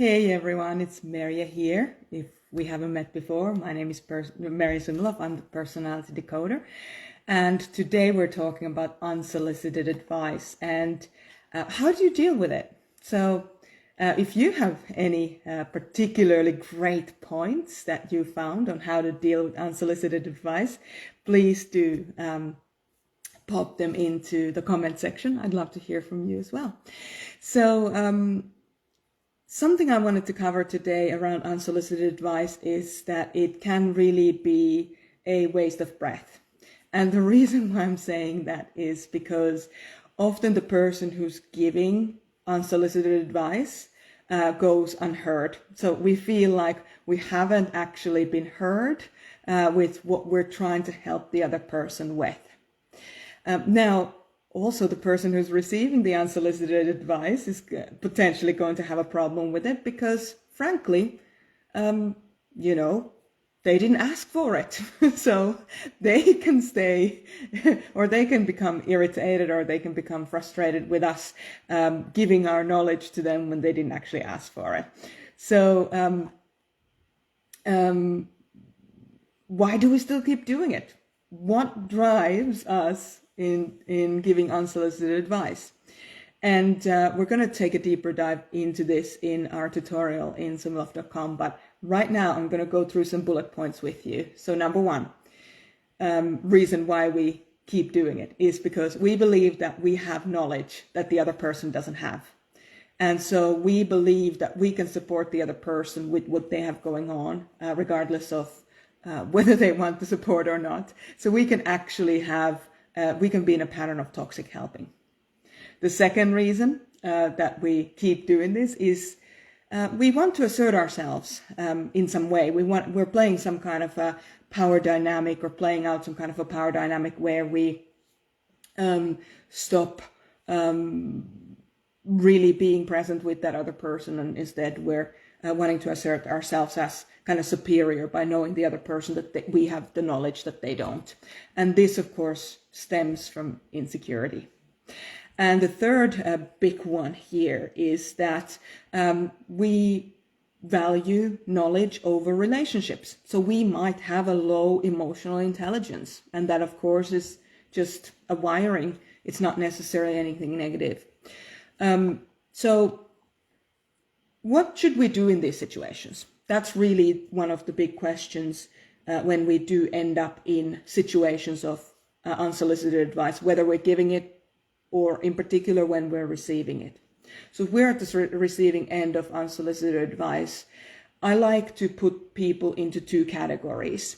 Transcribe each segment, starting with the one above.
Hey everyone, it's Maria here. If we haven't met before, my name is Maria Sundlov. I'm the personality decoder. And today we're talking about unsolicited advice and how do you deal with it? So if you have any particularly great points that you found on how to deal with unsolicited advice, please do pop them into the comment section. I'd love to hear from you as well. So something I wanted to cover today around unsolicited advice is that it can really be a waste of breath. And the reason why I'm saying that is because often the person who's giving unsolicited advice goes unheard. So we feel like we haven't actually been heard with what we're trying to help the other person with. Now, also, the person who's receiving the unsolicited advice is potentially going to have a problem with it because, frankly, they didn't ask for it. So they can stay or they can become irritated or they can become frustrated with us giving our knowledge to them when they didn't actually ask for it. So why do we still keep doing it? What drives us in giving unsolicited advice? And we're going to take a deeper dive into this in our tutorial in sundlov.com. But right now, I'm going to go through some bullet points with you. So number one, reason why we keep doing it is because we believe that we have knowledge that the other person doesn't have. And so we believe that we can support the other person with what they have going on, regardless of whether they want the support or not. So we can actually we can be in a pattern of toxic helping. The second reason that we keep doing this is we want to assert ourselves in some way. We're playing some kind of a power dynamic or playing out some kind of a power dynamic where we stop really being present with that other person, and instead we're wanting to assert ourselves as kind of superior by knowing the other person that we have the knowledge that they don't. And this, of course, stems from insecurity. And the third big one here is that we value knowledge over relationships. So we might have a low emotional intelligence, and that, of course, is just a wiring. It's not necessarily anything negative. So what should we do in these situations? That's really one of the big questions when we do end up in situations of unsolicited advice, whether we're giving it or in particular when we're receiving it. So if we're at the receiving end of unsolicited advice, I like to put people into two categories.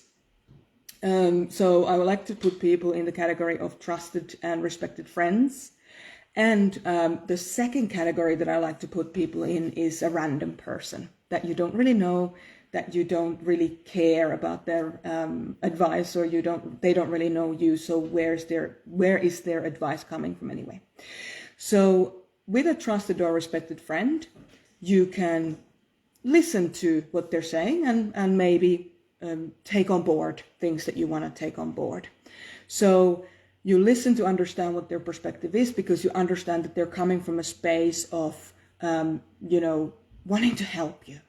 So I would like to put people in the category of trusted and respected friends. And the second category that I like to put people in is a random person that you don't really know, that you don't really care about their advice, or they don't really know you. So where is their advice coming from anyway? So with a trusted or respected friend, you can listen to what they're saying and maybe take on board things that you want to take on board. So you listen to understand what their perspective is because you understand that they're coming from a space of, wanting to help you.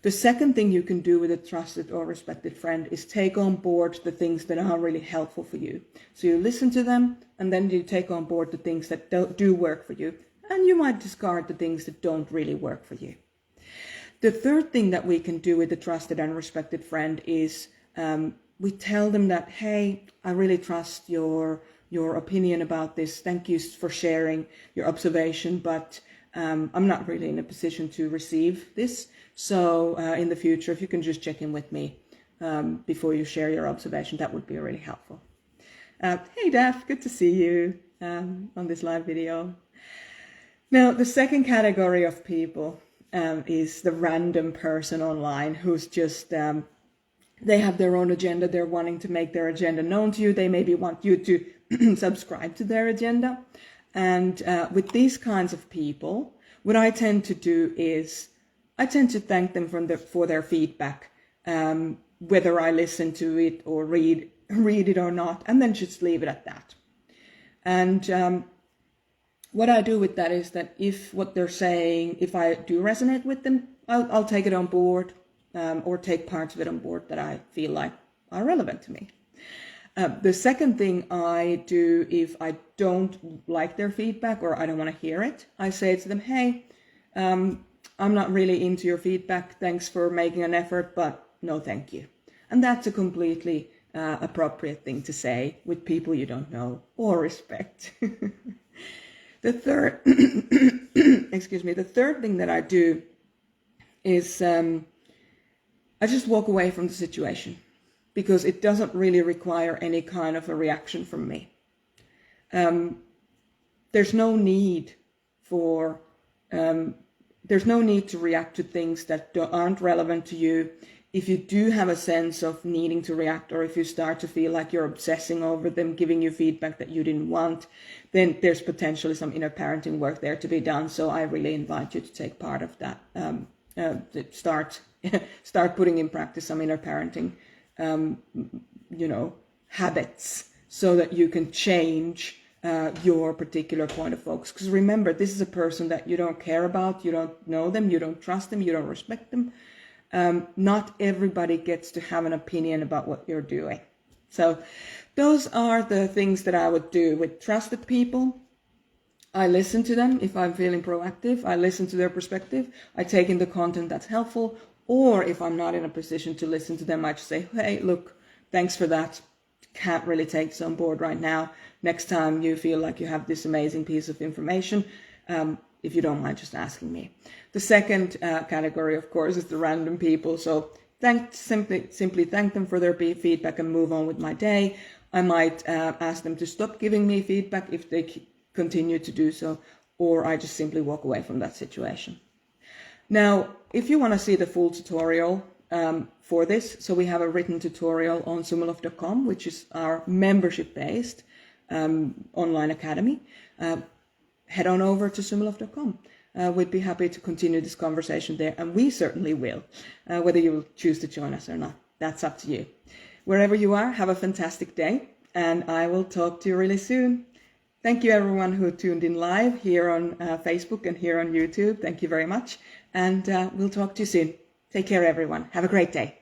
The second thing you can do with a trusted or respected friend is take on board the things that are really helpful for you. So you listen to them and then you take on board the things that do work for you. And you might discard the things that don't really work for you. The third thing that we can do with a trusted and respected friend is we tell them that, hey, I really trust your opinion about this. Thank you for sharing your observation, but I'm not really in a position to receive this. So in the future, if you can just check in with me before you share your observation, that would be really helpful. Hey, Daph, good to see you on this live video. Now, the second category of people is the random person online who's just, they have their own agenda. They're wanting to make their agenda known to you. They maybe want you to subscribe to their agenda. And with these kinds of people, what I tend to do is I tend to thank them for their feedback, whether I listen to it or read it or not, and then just leave it at that. And what I do with that is that if what they're saying, if I do resonate with them, I'll take it on board, or take parts of it on board that I feel like are relevant to me. The second thing I do, if I don't like their feedback or I don't want to hear it, I say to them, hey, I'm not really into your feedback. Thanks for making an effort, but no thank you. And that's a completely appropriate thing to say with people you don't know or respect. The third, the third thing that I do is I just walk away from the situation, because it doesn't really require any kind of a reaction from me. There's no need to react to things that aren't relevant to you. If you do have a sense of needing to react, or if you start to feel like you're obsessing over them, giving you feedback that you didn't want, then there's potentially some inner parenting work there to be done. So I really invite you to take part of that. Start putting in practice some inner parenting habits, so that you can change your particular point of focus. Because remember, this is a person that you don't care about, you don't know them, you don't trust them, you don't respect them. Not everybody gets to have an opinion about what you're doing. So those are the things that I would do with trusted people. I listen to them if I'm feeling proactive. I listen to their perspective. I take in the content that's helpful. Or if I'm not in a position to listen to them, I just say, hey, look, thanks for that. Can't really take this on board right now. Next time you feel like you have this amazing piece of information, if you don't mind just asking me. The second category, of course, is the random people. So simply thank them for their feedback and move on with my day. I might ask them to stop giving me feedback if they continue to do so, or I just simply walk away from that situation. Now, if you want to see the full tutorial for this, so we have a written tutorial on sumalov.com, which is our membership-based online academy. Head on over to sumalov.com. We'd be happy to continue this conversation there, and we certainly will, whether you will choose to join us or not. That's up to you. Wherever you are, have a fantastic day, and I will talk to you really soon. Thank you, everyone who tuned in live here on Facebook and here on YouTube. Thank you very much, and we'll talk to you soon. Take care, everyone. Have a great day.